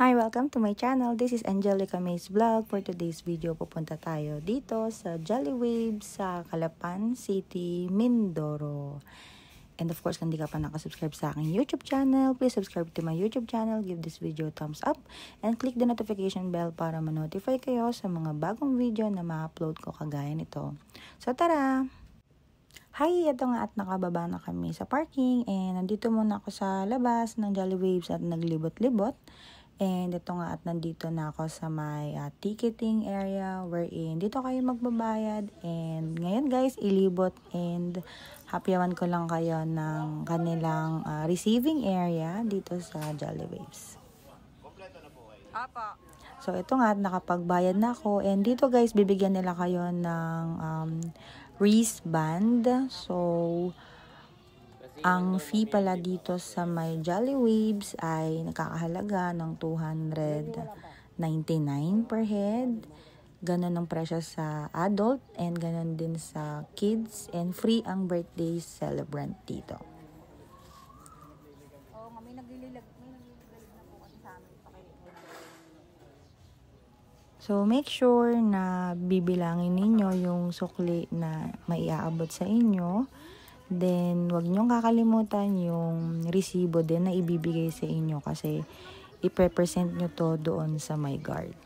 Hi! Welcome to my channel. This is Angelica May's Vlog. For today's video, pupunta tayo dito sa Jolly Waves sa Calapan City, Mindoro. And of course, kung hindi ka pa nakasubscribe sa aking YouTube channel, please subscribe to my YouTube channel, give this video a thumbs up, and click the notification bell para ma-notify kayo sa mga bagong video na ma-upload ko kagaya nito. So tara! Hi! Ito nga at nakababa na kami sa parking and nandito muna ako sa labas ng Jolly Waves at naglibot-libot. And ito nga at nandito na ako sa may ticketing area wherein dito kayo magbabayad. And ngayon guys, ilibot and hapyawan ko lang kayo ng kanilang receiving area dito sa Jolly Waves. So ito nga at nakapagbayad na ako. And dito guys, bibigyan nila kayo ng wristband. So ang fee pala dito sa may Jolly Waves ay nakakahalaga ng 299 per head. Ganon ang presyo sa adult and ganon din sa kids, and free ang birthday celebrant dito. So make sure na bibilangin ninyo yung sukli na maiaabot sa inyo. Then, wag niyong kakalimutan yung resibo din na ibibigay sa inyo kasi ipe-present nyo to doon sa my guard.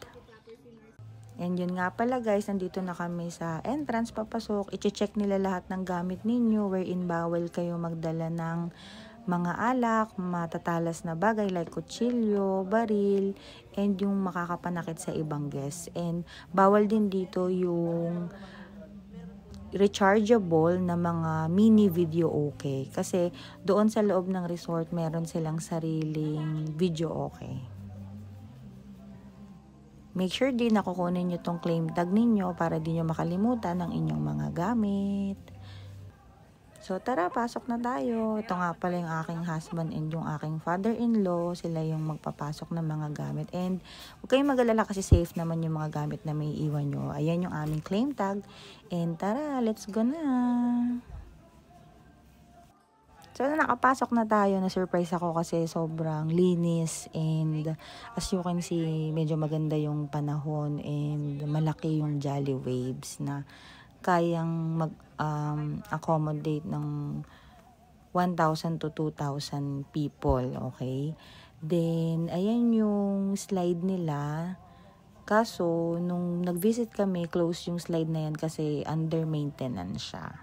And yun nga pala guys, nandito na kami sa entrance papasok. I-check nila lahat ng gamit ninyo wherein bawal kayo magdala ng mga alak, matatalas na bagay like kutsilyo, baril, and yung makakapanakit sa ibang guests. And bawal din dito yung rechargeable na mga mini video okay. Kasi doon sa loob ng resort, meron silang sariling video okay. Make sure din na kukunin nyo tong claim tag ninyo para di nyo makalimutan ang inyong mga gamit. So tara, pasok na tayo. Ito nga pala yung aking husband and yung aking father-in-law. Sila yung magpapasok ng mga gamit. And huwag kayong mag-alala kasi safe naman yung mga gamit na may iwan nyo. Ayan yung aming claim tag. And tara, let's go na! So nakapasok na tayo, na-surprise ako kasi sobrang linis. And as you can see, medyo maganda yung panahon and malaki yung Jolly Waves na kayang mag-accommodate ng 1,000 to 2,000 people, okay? Then, ayan yung slide nila. Kaso, nung nag-visit kami, close yung slide na yan kasi under maintenance siya.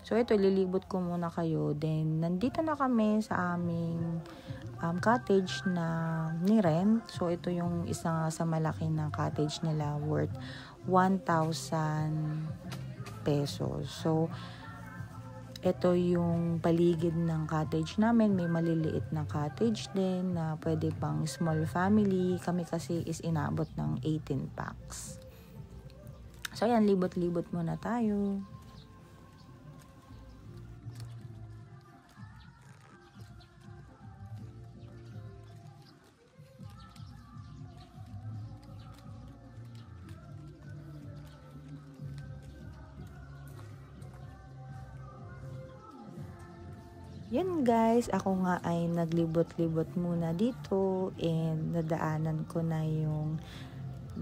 So, ito, lilibot ko muna kayo. Then, nandito na kami sa aming cottage na ni-rent. So, ito yung isa sa malaki na cottage nila worth 1,000 pesos. So, ito yung paligid ng cottage namin. May maliliit na cottage din na pwede pang small family. Kami kasi is inabot ng 18 packs. So, ayan, libot-libot muna tayo. Yun guys, ako nga ay naglibot-libot muna dito and nadaanan ko na yung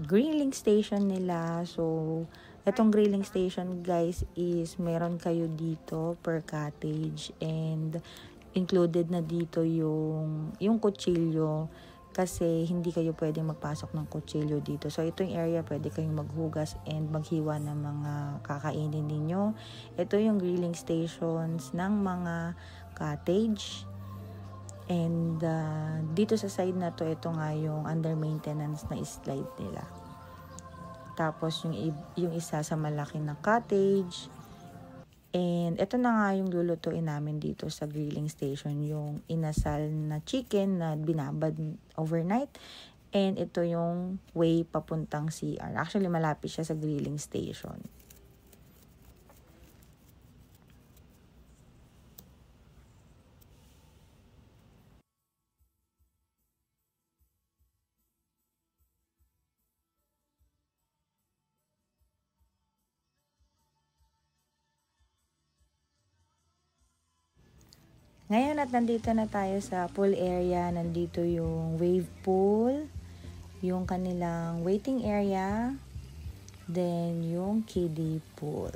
grilling station nila. So, itong grilling station guys is meron kayo dito per cottage and included na dito yung kutsilyo kasi hindi kayo pwedeng magpasok ng kutsilyo dito. So, ito yung area pwede kayong maghugas and maghiwa ng mga kakainin ninyo. Ito yung grilling stations ng mga cottage. And dito sa side na to, ito nga yung under maintenance na slide nila. Tapos yung isa sa malaki na cottage. And ito na nga yung lulutuin namin dito sa grilling station, yung inasal na chicken na binabad overnight. And ito yung way papuntang CR. Actually, malapit siya sa grilling station. Ngayon at nandito na tayo sa pool area. Nandito yung wave pool, yung kanilang waiting area, then yung kiddie pool.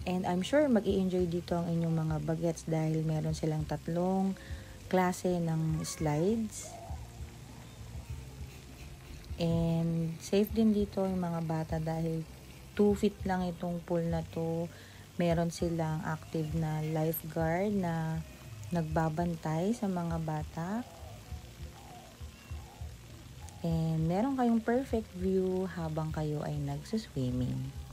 And I'm sure mag-i-enjoy dito ang inyong mga bagets dahil meron silang 3 klase ng slides. And safe din dito yung mga bata dahil 2 feet lang itong pool na to. Meron silang active na lifeguard na nagbabantay sa mga bata. And meron kayong perfect view habang kayo ay nagsuswimming.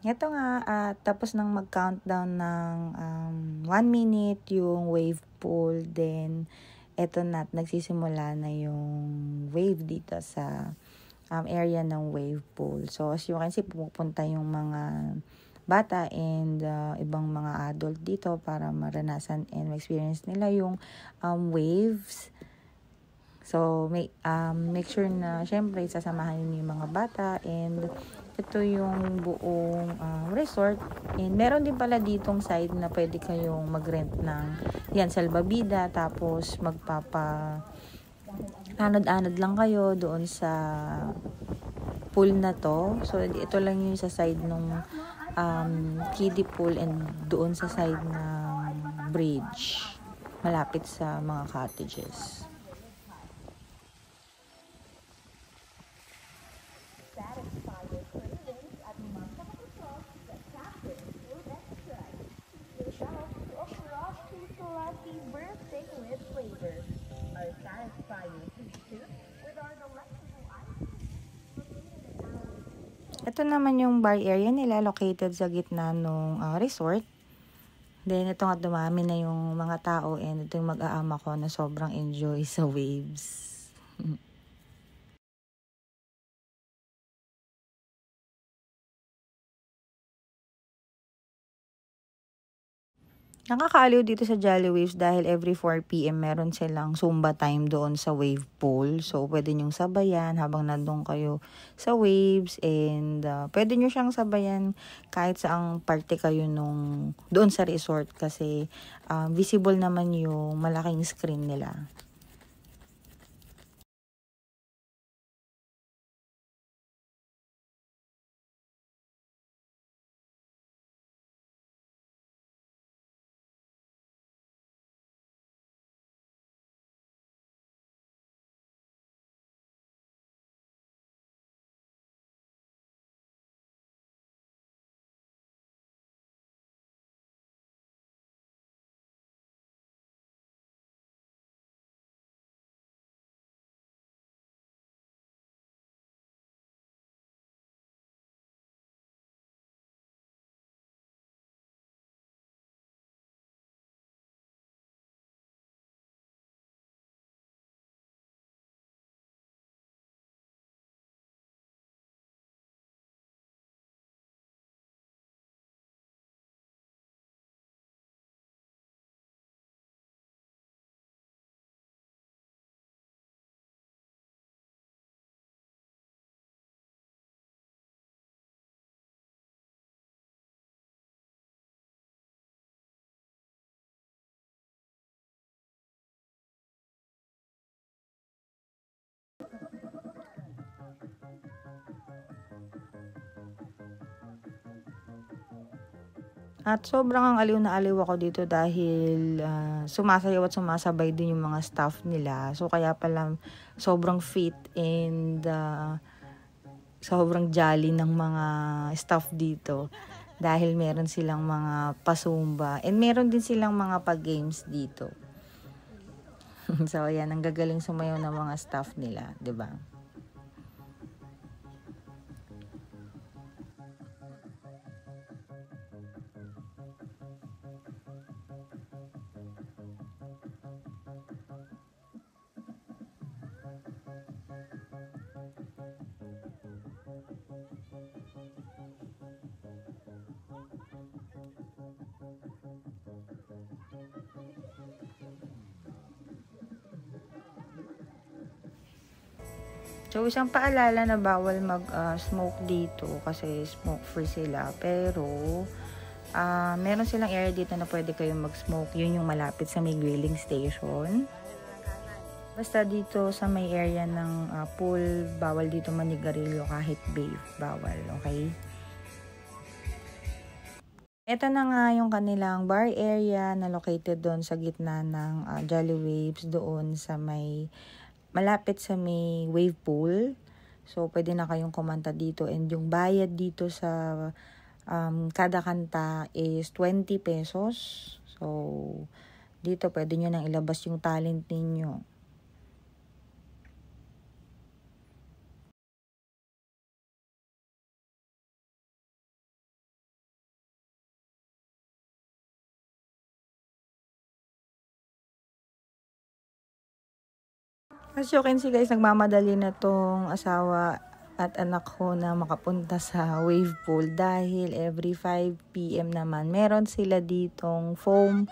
Ito nga, tapos nang mag-countdown ng 1 minute yung wave pool, then eto na, nagsisimula na yung wave dito sa area ng wave pool. So, as you can see, pupunta yung mga bata and ibang mga adult dito para maranasan and ma-experience nila yung waves. So, make sure na, syempre, sasamahan niyo yung mga bata and ito yung buong resort. And meron din pala ditong side na pwede kayong mag-rent ng yan, salbabida. Tapos, anod-anod lang kayo doon sa pool na to. So, ito lang yung sa side ng kiddie pool and doon sa side ng bridge. Malapit sa mga cottages. Ito naman yung bar area nila located sa gitna ng resort. Then ito nga dumami na yung mga tao and ito yung mag-aama ko na sobrang enjoy sa waves. Nakakaaliw dito sa Jolly Waves dahil every 4 PM meron silang Zumba time doon sa wave pool. So, pwede nyong sabayan habang nandun kayo sa waves and pwede nyo siyang sabayan kahit saang parte kayo doon sa resort kasi visible naman yung malaking screen nila. At sobrang ang aliw na aliw ako dito dahil sumasayaw at sumasabay din yung mga staff nila. So kaya pala sobrang fit and sobrang jolly ng mga staff dito. Dahil meron silang mga pasumba and meron din silang mga pag-games dito. So ayan, ang gagaling sumayaw ng mga staff nila, 'di ba? So, isang paalala na bawal mag-smoke dito kasi smoke-free sila. Pero, meron silang area dito na pwede kayong mag-smoke. Yun yung malapit sa may grilling station. Basta dito sa may area ng pool, bawal dito manigarilyo kahit babe. Bawal, okay? Ito na nga yung kanilang bar area na located doon sa gitna ng Jolly Waves doon sa may malapit sa may wave pool. So, pwede na kayong kumanta dito. And yung bayad dito sa kada kanta is 20 pesos. So, dito pwede nyo nang ilabas yung talent ninyo. As you can see guys, nagmamadali na tong asawa at anak ko na makapunta sa wave pool dahil every 5 p.m. naman meron sila ditong foam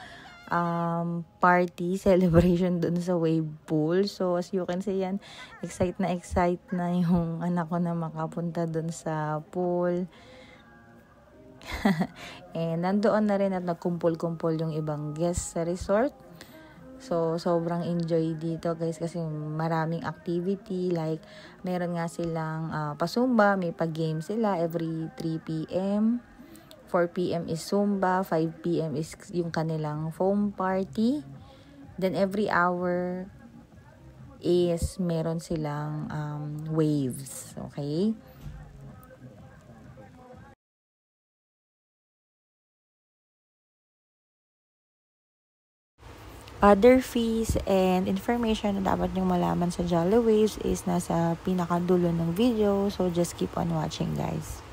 party celebration dun sa wave pool. So as you can see yan, excite na yung anak ko na makapunta dun sa pool. And nandoon na rin at nagkumpol-kumpol yung ibang guests sa resort. So, sobrang enjoy dito guys kasi maraming activity. Like, meron nga silang pasumba, may pag-game sila every 3 p.m. 4 p.m. is Zumba, 5 p.m. is yung kanilang foam party. Then, every hour is meron silang waves. Okay? Other fees and information na dapat nyong malaman sa Jolly Waves is nasa pinakadulo ng video. So, just keep on watching guys.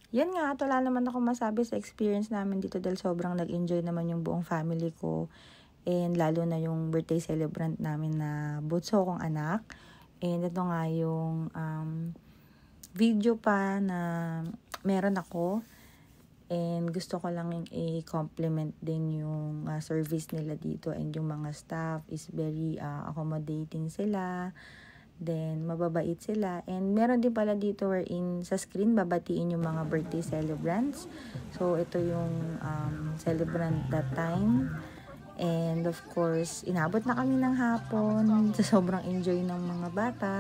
Yan nga, at wala naman ako masabi sa experience namin dito dahil sobrang nag-enjoy naman yung buong family ko. And lalo na yung birthday celebrant namin na bunso kong anak. And ito nga yung video pa na meron ako. And gusto ko lang i-compliment din yung service nila dito, and yung mga staff is very accommodating sila. Then, mababait sila. And meron din pala dito wherein sa screen babatiin yung mga birthday celebrants. So, ito yung celebrant that time. And of course, inabot na kami ng hapon. Sa sobrang enjoy ng mga bata.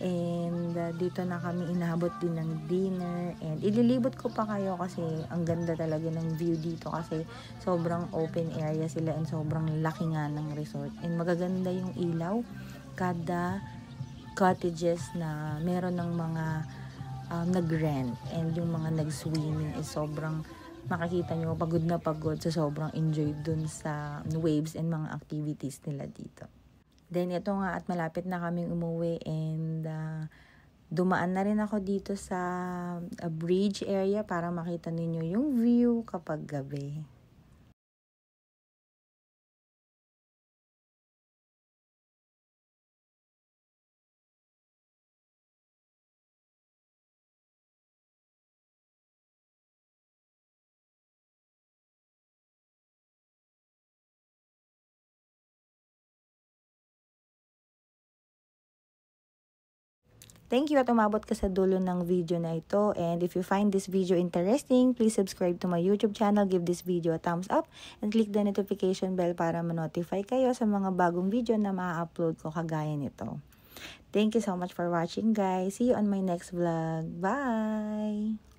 And dito na kami inabot din ng dinner. And ililibot ko pa kayo kasi ang ganda talaga ng view dito kasi sobrang open area sila and sobrang laki nga ng resort. And magaganda yung ilaw. Kada cottages na meron ng mga nag-rent and yung mga nag-swimming is sobrang makikita nyo pagod na pagod sa sobrang enjoy dun sa waves and mga activities nila dito. Then, ito nga at malapit na kaming umuwi and dumaan na rin ako dito sa bridge area para makita ninyo yung view kapag gabi. Thank you at umabot ka sa dulo ng video na ito. And if you find this video interesting, please subscribe to my YouTube channel, give this video a thumbs up, and click the notification bell para ma-notify kayo sa mga bagong video na ma-upload ko kagaya nito. Thank you so much for watching, guys. See you on my next vlog. Bye!